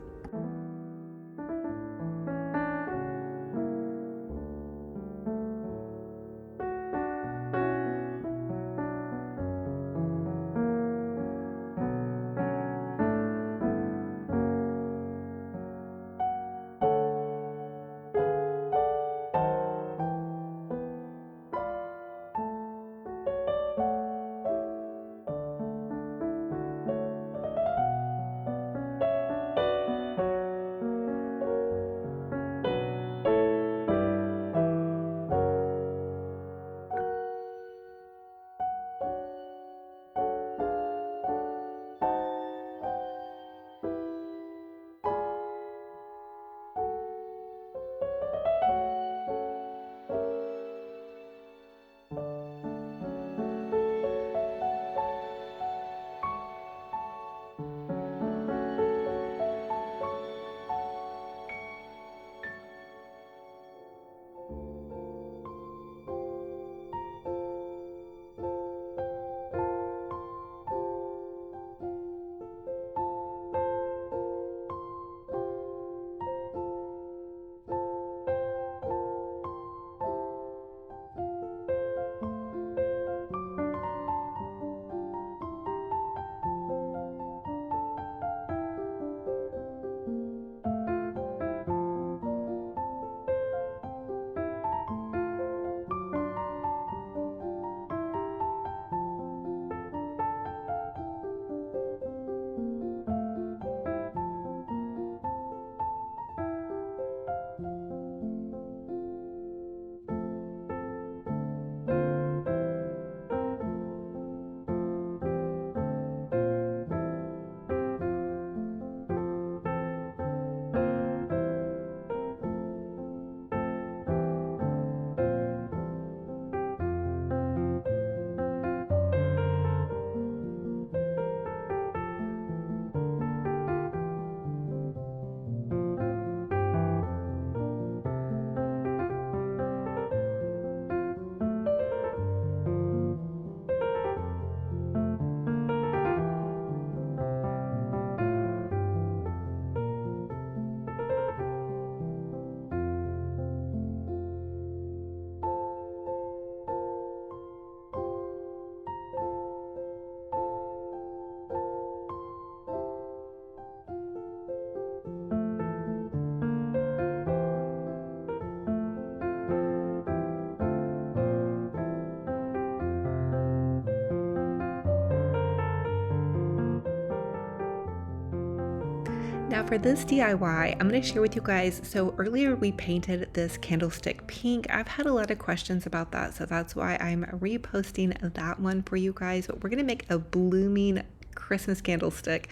Now for this DIY, I'm going to share with you guys, so earlier we painted this candlestick pink. I've had a lot of questions about that, so that's why I'm reposting that one for you guys. But we're going to make a blooming Christmas candlestick.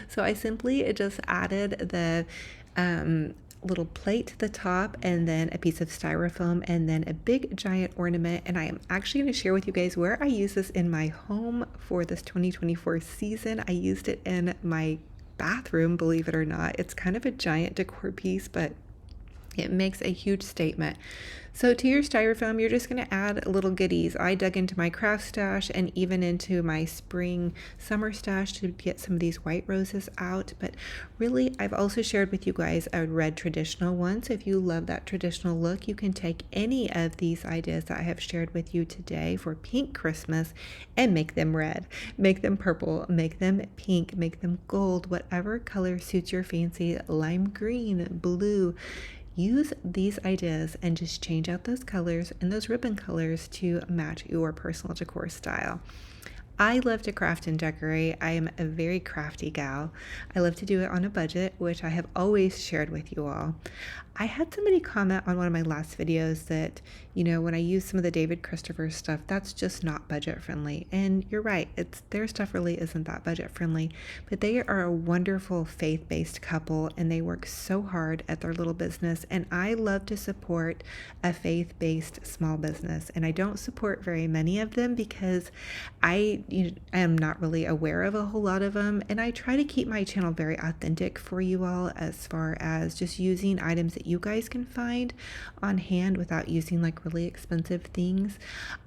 So I simply just added the little plate to the top, and then a piece of styrofoam, and then a big giant ornament. And I am actually going to share with you guys where I use this in my home for this 2024 season. I used it in my bathroom, believe it or not. It's kind of a giant decor piece, but it makes a huge statement. So to your styrofoam, you're just going to add little goodies. I dug into my craft stash and even into my spring summer stash to get some of these white roses out. But really, I've also shared with you guys a red traditional one. So if you love that traditional look, you can take any of these ideas that I have shared with you today for pink Christmas and make them red, make them purple, make them pink, make them gold, whatever color suits your fancy, lime green, blue. Use these ideas and just change out those colors and those ribbon colors to match your personal decor style. I love to craft and decorate. I am a very crafty gal. I love to do it on a budget, which I have always shared with you all. I had somebody comment on one of my last videos that, when I use some of the David Christopher stuff, that's just not budget friendly. And you're right, their stuff really isn't that budget friendly, but they are a wonderful faith-based couple and they work so hard at their little business. And I love to support a faith-based small business. And I don't support very many of them because I am not really aware of a whole lot of them. And I try to keep my channel very authentic for you all as far as just using items that you guys can find on hand without using like really expensive things.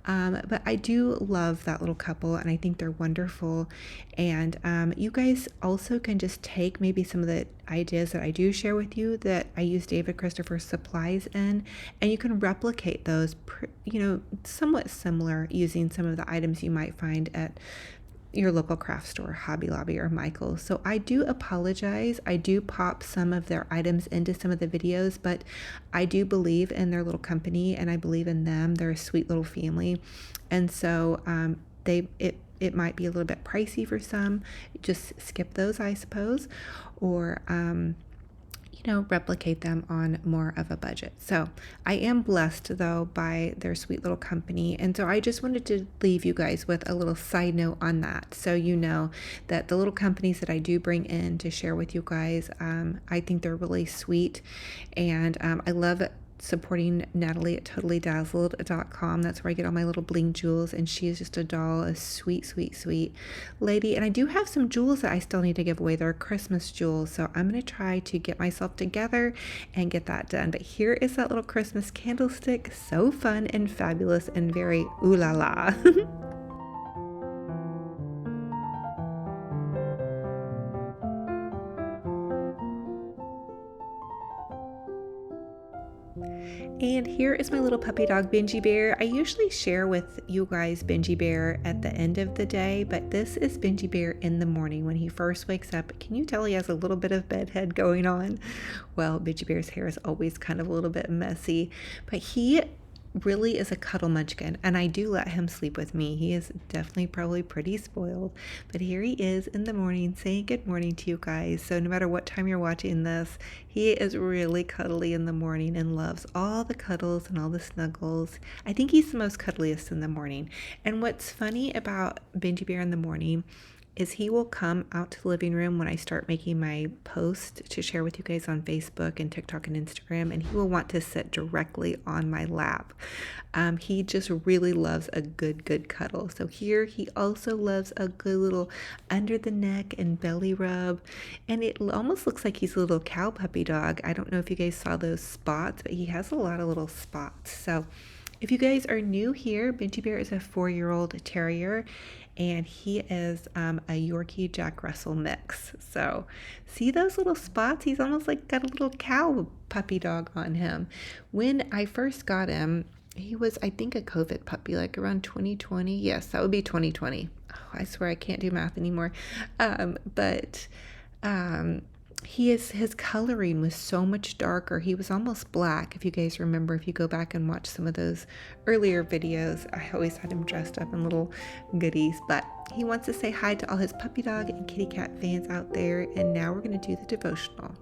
But I do love that little couple and I think they're wonderful. And you guys also can just take maybe some of the ideas that I do share with you that I use David Christopher supplies in, and you can replicate those, somewhat similar using some of the items you might find at your local craft store, Hobby Lobby, or Michael's. So I do apologize. I do pop some of their items into some of the videos, but I do believe in their little company and I believe in them. They're a sweet little family. And so it might be a little bit pricey for some. Just skip those, I suppose, or replicate them on more of a budget. So I am blessed though by their sweet little company. And so I just wanted to leave you guys with a little side note on that. So you know that the little companies that I do bring in to share with you guys, I think they're really sweet. And I love supporting Natalie at totallydazzled.com. That's where I get all my little bling jewels, and she is just a doll, a sweet, sweet, sweet lady. And I do have some jewels that I still need to give away. They're Christmas jewels, so I'm going to try to get myself together and get that done. But here is that little Christmas candlestick, so fun and fabulous and very ooh la la. And here is my little puppy dog, Benji Bear. I usually share with you guys Benji Bear at the end of the day, but this is Benji Bear in the morning when he first wakes up. Can you tell he has a little bit of bedhead going on? Well, Benji Bear's hair is always kind of a little bit messy, but he really is a cuddle munchkin, and I do let him sleep with me. He is definitely probably pretty spoiled, but here he is in the morning saying good morning to you guys. So no matter what time you're watching this, he is really cuddly in the morning and loves all the cuddles and all the snuggles. I think he's the most cuddliest in the morning. And what's funny about Benji Bear in the morning is he will come out to the living room when I start making my post to share with you guys on Facebook and TikTok and Instagram, and he will want to sit directly on my lap. He just really loves a good cuddle. So here he also loves a good little under the neck and belly rub, and it almost looks like he's a little cow puppy dog. I don't know if you guys saw those spots, but he has a lot of little spots. So if you guys are new here, Benji Bear is a 4-year-old terrier, and he is a Yorkie Jack Russell mix. So see those little spots? He's almost like got a little cow puppy dog on him. When I first got him, he was, I think, a COVID puppy, like around 2020. Yes, that would be 2020. Oh, I swear I can't do math anymore. His coloring was so much darker. He was almost black. If you guys remember, if you go back and watch some of those earlier videos, I always had him dressed up in little goodies. But he wants to say hi to all his puppy dog and kitty cat fans out there. And now we're going to do the devotional.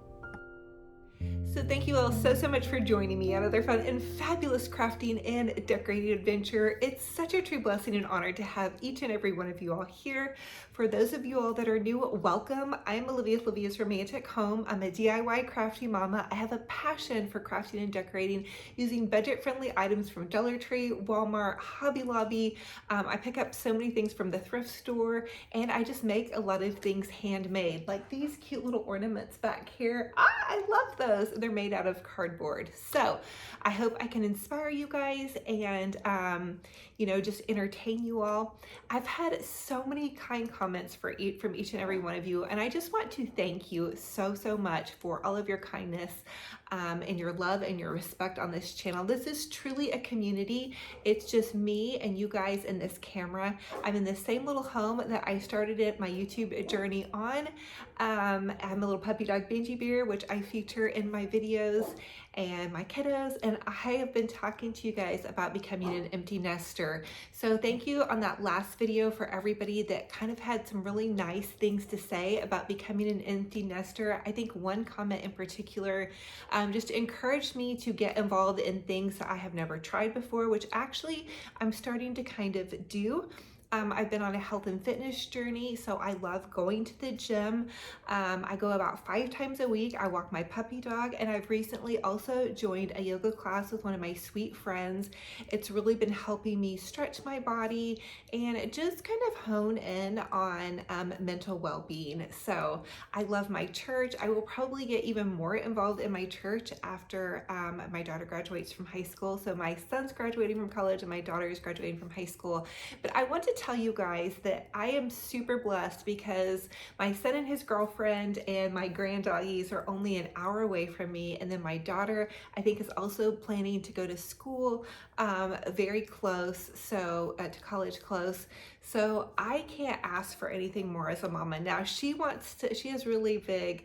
So thank you all so much for joining me on another fun and fabulous crafting and decorating adventure. It's such a true blessing and honor to have each and every one of you all here. For those of you all that are new, welcome. I'm Olivia, Olivia's Romantic Home. I'm a DIY crafty mama. I have a passion for crafting and decorating using budget-friendly items from Dollar Tree, Walmart, Hobby Lobby. I pick up so many things from the thrift store, and I just make a lot of things handmade, like these cute little ornaments back here. I love those. They're made out of cardboard. So I hope I can inspire you guys and, just entertain you all. I've had so many kind comments from each and every one of you, and I just want to thank you so much for all of your kindness and your love and your respect on this channel. This is truly a community. It's just me and you guys in this camera. I'm in the same little home that I started my YouTube journey on. I'm a little puppy dog, Benji Bear, which I feature in my videos. and my kiddos, and I have been talking to you guys about becoming an empty nester. So thank you on that last video for everybody that kind of had some really nice things to say about becoming an empty nester. I think one comment in particular just encouraged me to get involved in things that I have never tried before, which actually I'm starting to kind of do. I've been on a health and fitness journey, so I love going to the gym. I go about 5 times a week. I walk my puppy dog, and I've recently also joined a yoga class with one of my sweet friends. It's really been helping me stretch my body and just kind of hone in on mental well-being. So I love my church. I will probably get even more involved in my church after my daughter graduates from high school. So my son's graduating from college and my daughter is graduating from high school. But I want to tell you guys that I am super blessed because my son and his girlfriend and my granddoggies are only an hour away from me, and then my daughter I think is also planning to go to school very close, so to college close. So I can't ask for anything more as a mama. Now she has really big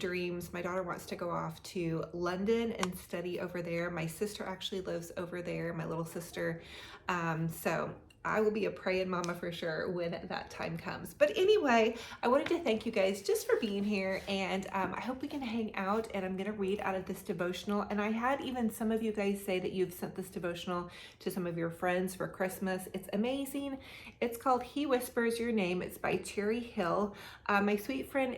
dreams. My daughter wants to go off to London and study over there. My sister actually lives over there, my little sister. So I will be a praying mama for sure when that time comes. But anyway, I wanted to thank you guys just for being here, and I hope we can hang out, and I'm gonna read out of this devotional. And I had even some of you guys say that you've sent this devotional to some of your friends for Christmas. It's amazing. It's called He Whispers Your Name. It's by Cherry Hill. My sweet friend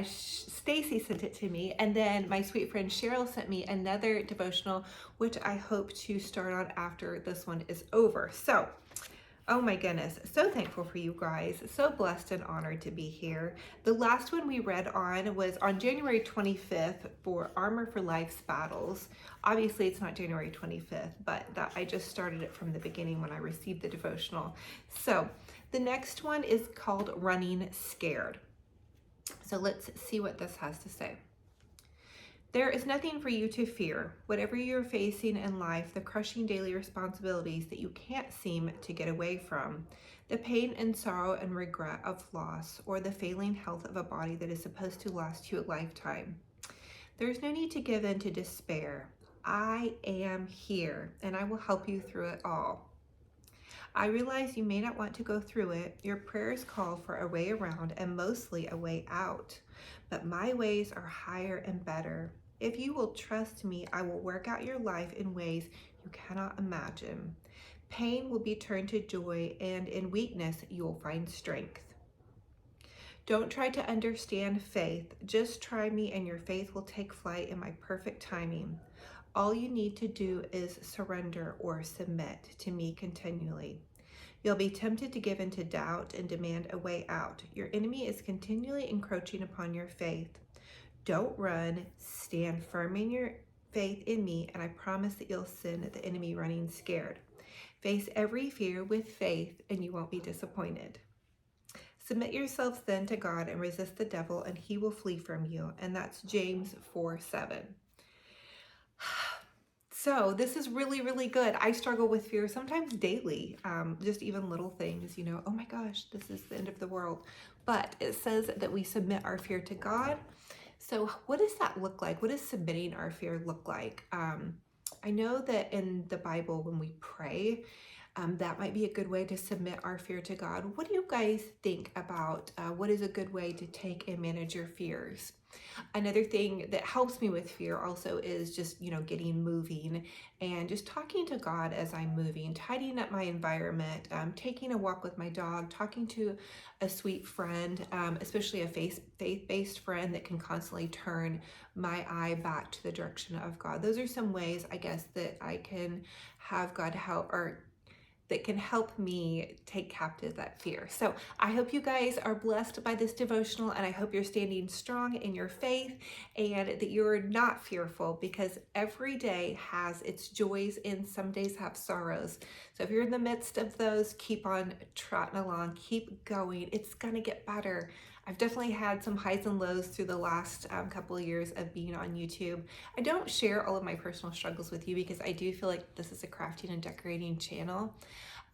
Stacy sent it to me, and then my sweet friend Cheryl sent me another devotional, which I hope to start on after this one is over. So, oh my goodness, so thankful for you guys. So blessed and honored to be here. The last one we read on was on January 25th for Armor for Life's Battles. Obviously it's not January 25th, but I just started it from the beginning when I received the devotional. So the next one is called Running Scared. So let's see what this has to say. There is nothing for you to fear. Whatever you're facing in life, the crushing daily responsibilities that you can't seem to get away from, the pain and sorrow and regret of loss, or the failing health of a body that is supposed to last you a lifetime. There's no need to give in to despair. I am here, and I will help you through it all. I realize you may not want to go through it. Your prayers call for a way around and mostly a way out, but my ways are higher and better. If you will trust me, I will work out your life in ways you cannot imagine. Pain will be turned to joy, and in weakness, you will find strength. Don't try to understand faith. Just try me, and your faith will take flight in my perfect timing. All you need to do is surrender or submit to me continually. You'll be tempted to give in to doubt and demand a way out. Your enemy is continually encroaching upon your faith. Don't run, stand firm in your faith in me, and I promise that you'll send the enemy running scared. Face every fear with faith, and you won't be disappointed. Submit yourselves then to God and resist the devil, and he will flee from you. And that's James 4:7. So this is really, really good. I struggle with fear sometimes daily, just even little things, oh my gosh, this is the end of the world. But it says that we submit our fear to God. So what does that look like? What does submitting our fear look like? I know that in the Bible, when we pray, that might be a good way to submit our fear to God. What do you guys think about what is a good way to take and manage your fears? Another thing that helps me with fear also is just, getting moving and just talking to God as I'm moving, tidying up my environment, taking a walk with my dog, talking to a sweet friend, especially a faith-based friend that can constantly turn my eye back to the direction of God. Those are some ways, I guess, that I can have God help, or that can help me take captive that fear. So I hope you guys are blessed by this devotional, and I hope you're standing strong in your faith and that you're not fearful, because every day has its joys and some days have sorrows. So if you're in the midst of those, keep on trotting along, keep going. It's gonna get better. I've definitely had some highs and lows through the last couple of years of being on YouTube. I don't share all of my personal struggles with you because I do feel like this is a crafting and decorating channel.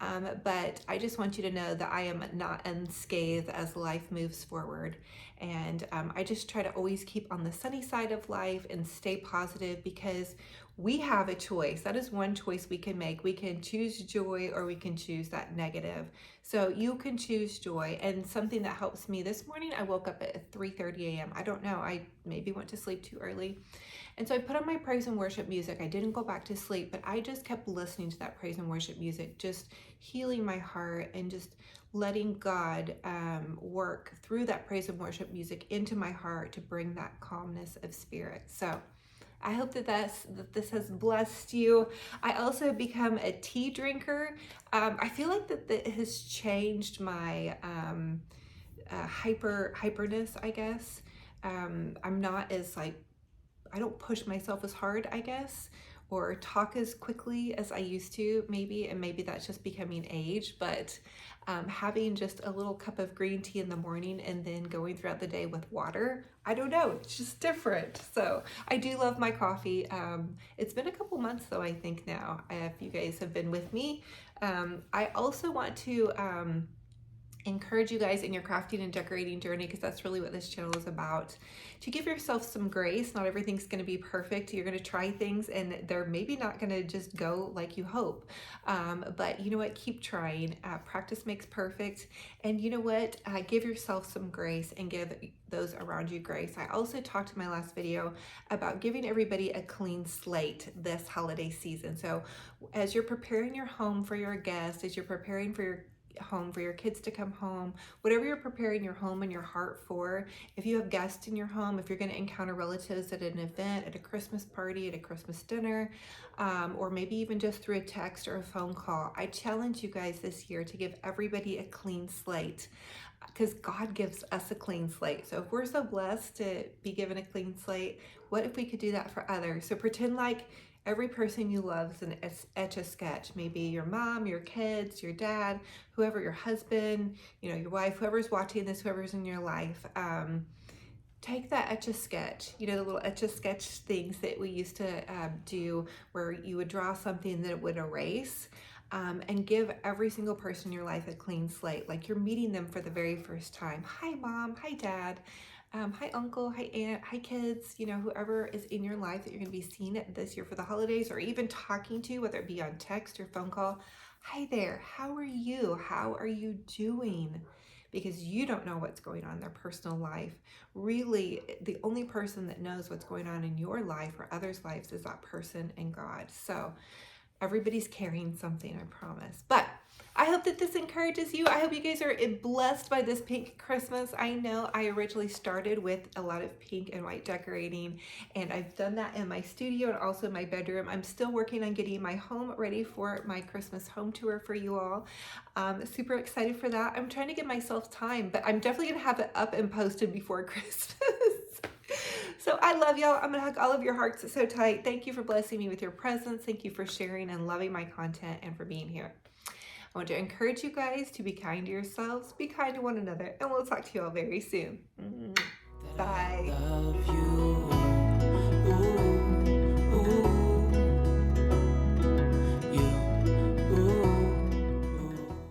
But I just want you to know that I am not unscathed as life moves forward. And I just try to always keep on the sunny side of life and stay positive, because we have a choice. That is one choice we can make. We can choose joy or we can choose that negative. So you can choose joy. And something that helps me this morning, I woke up at 3:30 a.m. I don't know, I maybe went to sleep too early. And so I put on my praise and worship music. I didn't go back to sleep, but I just kept listening to that praise and worship music, just healing my heart and just letting God work through that praise and worship music into my heart to bring that calmness of spirit. So I hope that this has blessed you. I also have become a tea drinker. I feel like that has changed my hyperness, I guess. I'm not as I don't push myself as hard, I guess, or talk as quickly as I used to, maybe, and maybe that's just becoming age, but having just a little cup of green tea in the morning and then going throughout the day with water, I don't know, it's just different. So I do love my coffee. It's been a couple months though, I think now, if you guys have been with me. I also want to encourage you guys in your crafting and decorating journey, because that's really what this channel is about, to give yourself some grace. Not everything's going to be perfect. You're going to try things and they're maybe not going to just go like you hope, but you know what, keep trying. Practice makes perfect. And you know what, give yourself some grace and give those around you grace. I also talked in my last video about giving everybody a clean slate this holiday season. So as you're preparing your home for your guests, as you're preparing for your home for your kids to come home, whatever you're preparing your home and your heart for, if you have guests in your home, if you're going to encounter relatives at an event, at a Christmas party, at a Christmas dinner, or maybe even just through a text or a phone call, I challenge you guys this year to give everybody a clean slate, because God gives us a clean slate. So if we're so blessed to be given a clean slate, what if we could do that for others? So pretend like every person you love is an Etch-a-Sketch. Maybe your mom, your kids, your dad, whoever, your husband, you know, your wife, whoever's watching this, whoever's in your life. Take that Etch-a-Sketch, you know, the little Etch-a-Sketch things that we used to do, where you would draw something that it would erase, and give every single person in your life a clean slate, like you're meeting them for the very first time. Hi, mom. Hi, dad. Hi, uncle. Hi, aunt. Hi, kids. You know, whoever is in your life that you're going to be seeing this year for the holidays, or even talking to, whether it be on text or phone call. Hi there. How are you? How are you doing? Because you don't know what's going on in their personal life. Really, the only person that knows what's going on in your life or others' lives is that person and God. So everybody's carrying something, I promise. But I hope that this encourages you. I hope you guys are blessed by this pink Christmas. I know I originally started with a lot of pink and white decorating, and I've done that in my studio and also in my bedroom. I'm still working on getting my home ready for my Christmas home tour for you all. Super excited for that. I'm trying to give myself time, but I'm definitely gonna have it up and posted before Christmas. So I love y'all. I'm gonna hug all of your hearts so tight. Thank you for blessing me with your presence. Thank you for sharing and loving my content and for being here. I want to encourage you guys to be kind to yourselves, be kind to one another, and we'll talk to you all very soon. Bye. Love you.